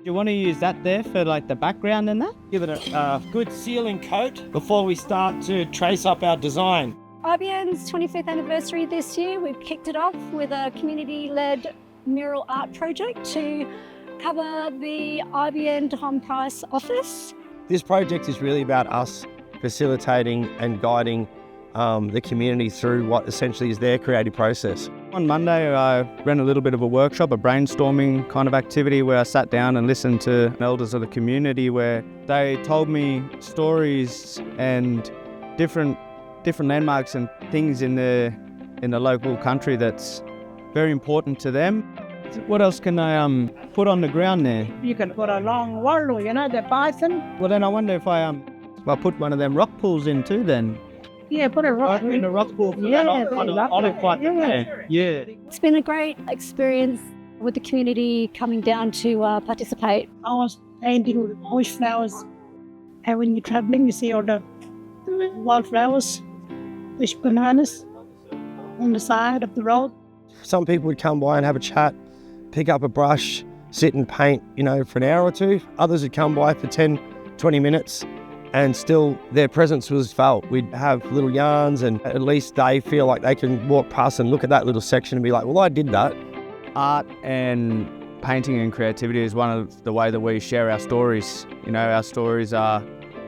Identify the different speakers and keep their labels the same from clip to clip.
Speaker 1: You want to use that there for like the background and that?
Speaker 2: Give it a good sealing coat before we start to trace up our design.
Speaker 3: IBN's 25th anniversary this year, we've kicked it off with a community-led mural art project to cover the IBN Tom Price office.
Speaker 4: This project is really about us facilitating and guiding the community through what essentially is their creative process.
Speaker 1: On Monday, I ran a little bit of a workshop, a brainstorming kind of activity where I sat down and listened to elders of the community where they told me stories and different landmarks and things in the local country that's very important to them. What else can I put on the ground there?
Speaker 5: You can put a long wallow, the bison.
Speaker 1: Well, then I wonder if I put one of them rock pools in too then.
Speaker 5: Yeah, put a rock
Speaker 1: In a rock pool.
Speaker 5: Yeah,
Speaker 1: Yeah.
Speaker 3: It's been a great experience with the community coming down to participate.
Speaker 5: I was painting with bush flowers. And when you're traveling, you see all the wildflowers, bush bananas on the side of the road.
Speaker 4: Some people would come by and have a chat, pick up a brush, sit and paint, for an hour or two. Others would come by for 10, 20 minutes and still their presence was felt. We'd have little yarns and at least they feel like they can walk past and look at that little section and be like, well, I did that.
Speaker 1: Art and painting and creativity is one of the way that we share our stories. Our stories are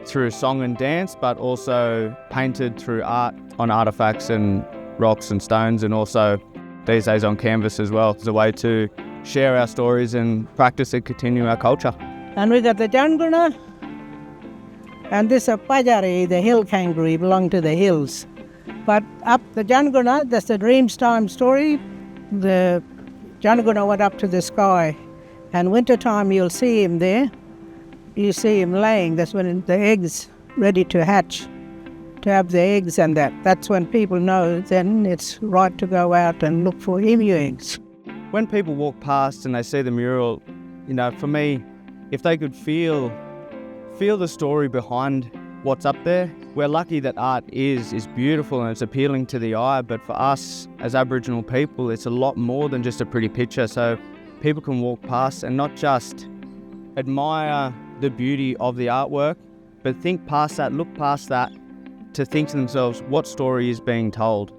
Speaker 1: through song and dance, but also painted through art on artifacts and rocks and stones, and also these days on canvas as well. It's a way to share our stories and practice and continue our culture.
Speaker 5: And we got the janguna. And this is Pajari, the hill kangaroo, belong to the hills. But up the janguna, that's the dreams time story. The janguna went up to the sky. And wintertime, you'll see him there. You see him laying. That's when the eggs ready to hatch, to have the eggs and that. That's when people know then it's right to go out and look for emu eggs.
Speaker 1: When people walk past and they see the mural, for me, if they could feel the story behind what's up there. We're lucky that art is beautiful and it's appealing to the eye, but for us as Aboriginal people, it's a lot more than just a pretty picture. So people can walk past and not just admire the beauty of the artwork, but think past that, look past that, to think to themselves, what story is being told?